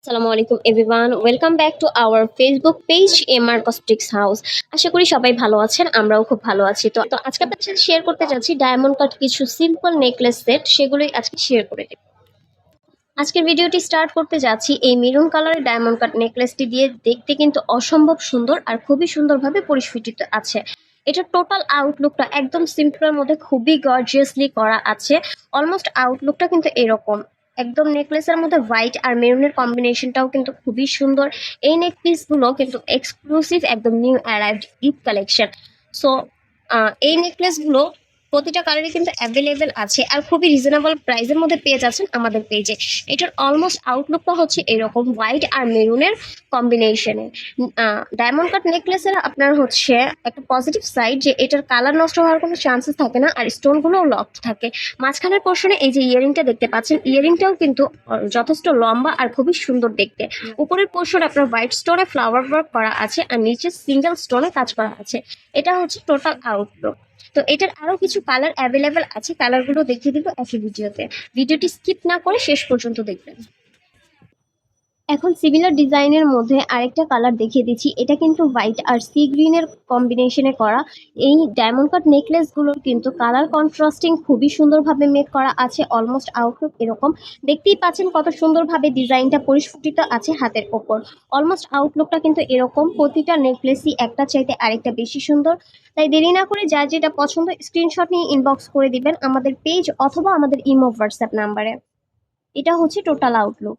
আসসালামু আলাইকুম everyone, welcome back to our Facebook page MR cosmetics house. আশা করি সবাই ভালো আছেন, আমরাও খুব ভালো আছি। তো আজকে আপনাদের সাথে শেয়ার করতে যাচ্ছি ডায়মন্ড কাট কিছু সিম্পল নেকলেস সেট, সেগুলোই আজকে শেয়ার করে দেব। আজকের ভিডিওটি স্টার্ট করতে যাচ্ছি এই মেরুন কালারের ডায়মন্ড কাট নেকলেসটি দিয়ে। দেখতে কিন্তু অসম্ভব সুন্দর আর খুবই সুন্দরভাবে পরিস্ফুটিত আছে। এটার টোটাল আউটলুকটা একদম সিম্পলের মধ্যে খুবই গর্জিয়াসলি করা আছে। অলমোস্ট আউটলুকটা কিন্তু এরকম, একদম নেকলেসের মধ্যে হোয়াইট আর মেরুনের কম্বিনেশনটাও কিন্তু খুবই সুন্দর। এই নেক পিসগুলো কিন্তু এক্সক্লুসিভ, একদম new arrived Eid collection. So এই নেকলেসগুলো প্রতিটা কালারই কিন্তু অ্যাভেলেবেল আছে আর খুবই রিজনেবল প্রাইসের মধ্যে পেয়ে যাচ্ছেন আমাদের পেজে। এটার অলমোস্ট আউটলুকটা হচ্ছে এরকম, হোয়াইট আর মেরুনের কম্বিনেশনে। ডায়মন্ড কাট নেকলেসের আপনার হচ্ছে একটা পজিটিভ সাইড যে এটার কালার নষ্ট হওয়ার কোনো চান্সেস থাকে না আর স্টোনগুলোও লকড থাকে। মাঝখানের পোর্শনে এই যে ইয়ারিংটা দেখতে পাচ্ছেন, ইয়ারিংটাও কিন্তু যথেষ্ট লম্বা আর খুবই সুন্দর দেখতে। উপরের পোর্শনে আপনার হোয়াইট স্টোনে ফ্লাওয়ার ওয়ার্ক করা আছে আর নিচে সিঙ্গেল স্টোনে কাজ করা আছে। এটা হচ্ছে টোটাল আউটলুক। তো এটার আরো কিছু কালার অ্যাভেলেবেল আছে, কালারগুলো দেখিয়ে দিব একই ভিডিওতে। ভিডিওটি স্কিপ না করে শেষ পর্যন্ত দেখবেন। এখন সিমিলার ডিজাইনের মধ্যে আরেকটা কালার দেখিয়ে দিচ্ছি। এটা কিন্তু হোয়াইট আর সি গ্রিনের কম্বিনেশনে করা। এই ডায়মন্ড কাট নেকলেসগুলোর কিন্তু কালার কন্ট্রাস্টিং খুবই সুন্দরভাবে মেক করা আছে। অলমোস্ট আউটলুক এরকম, দেখতেই পাচ্ছেন কত সুন্দরভাবে ডিজাইনটা পরিস্ফুটিত আছে হাতের ওপর। অলমোস্ট আউটলুকটা কিন্তু এরকম, প্রতিটা নেকলেসই একটা চাইতে আরেকটা বেশি সুন্দর। তাই দেরি না করে যার যেটা পছন্দ স্ক্রিনশট নিয়ে ইনবক্স করে দিবেন আমাদের পেজ অথবা আমাদের ইমো হোয়াটসঅ্যাপ নাম্বারে। এটা হচ্ছে টোটাল আউটলুক।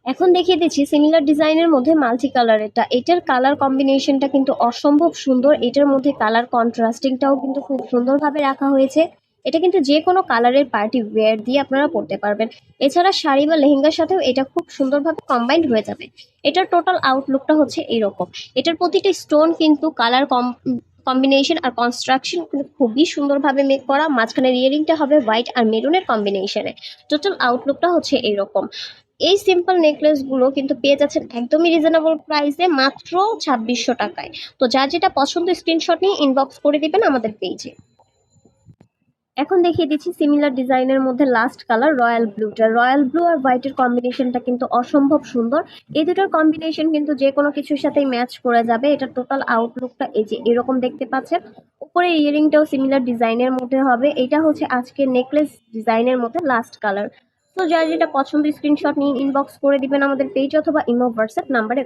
এখন দেখিয়ে দিচ্ছি সিমিলার ডিজাইনের মধ্যে মাল্টি কালারেরটা। এটার কালার কম্বিনেশনটা কিন্তু অসম্ভব সুন্দর। এটার মধ্যে কালার কন্ট্রাস্টিংটাও কিন্তু খুব সুন্দরভাবে রাখা হয়েছে। এটা কিন্তু যে কোনো কালারের পার্টি ওয়্যার দিয়ে আপনারা পরতে পারবেন। এছাড়া শাড়ি বা লেহেঙ্গার সাথেও এটা খুব সুন্দরভাবে কম্বাইন্ড হয়ে যাবে। এটার টোটাল আউটলুকটা হচ্ছে এইরকম। এটার প্রতিটা স্টোন কিন্তু কালার কম্বিনেশন আর কনস্ট্রাকশন কিন্তু খুবই সুন্দরভাবে মেক করা। মাঝখানের ইয়ারিংটা হবে হোয়াইট আর মেরুনের কম্বিনেশনে। টোটাল আউটলুকটা হচ্ছে এইরকম। এই সিম্পল নেকলেসগুলো কিন্তু পেয়ে যাচ্ছেন একদমই রিজনেবল প্রাইসে, মাত্র 2600 টাকায়। তো যার যেটা পছন্দ স্ক্রিনশট নিয়ে ইনবক্স করে দিবেন আমাদের পেজে। এখন দেখিয়ে দিচ্ছি সিমিলার ডিজাইনের মধ্যে লাস্ট কালার রয়্যাল ব্লুটা। রয়্যাল ব্লু আর হোয়াইটের কম্বিনেশনটা কিন্তু অসম্ভব সুন্দর। এই দুটোর কম্বিনেশন কিন্তু যে কোনো কিছুর সাথেই ম্যাচ করে যাবে। এটা টোটাল আউটলুকটা এই যে এরকম দেখতে পাচ্ছেন। উপরে ইয়ারিংটাও সিমিলার ডিজাইনের মধ্যে হবে। এটা হচ্ছে আজকের নেকলেস ডিজাইনের মধ্যে লাস্ট কালার। তো যার যেটা পছন্দ স্ক্রিনশট নিয়ে ইনবক্স করে দিবেন আমাদের পেজ অথবা ইমো হোয়াটসঅ্যাপ নাম্বারে।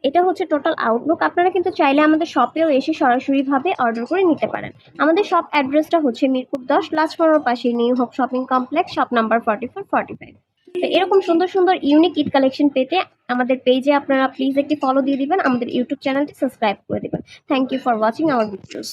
এটা হচ্ছে টোটাল আউটলুক। আপনারা কিন্তু চাইলে আমাদের শপেও এসে সরাসরিভাবে অর্ডার করে নিতে পারেন। আমাদের শপ অ্যাড্রেসটা হচ্ছে মিরপুর 10 লাস্টমানোর পাশে new hope shopping complex, shop number 44-45। তো এরকম সুন্দর সুন্দর ইউনিক ঈদ কালেকশন পেতে আমাদের পেজে আপনারা প্লিজ একটি ফলো দিয়ে দিবেন, আমাদের ইউটিউব চ্যানেলটি সাবস্ক্রাইব করে দিবেন। Thank you for watching our videos.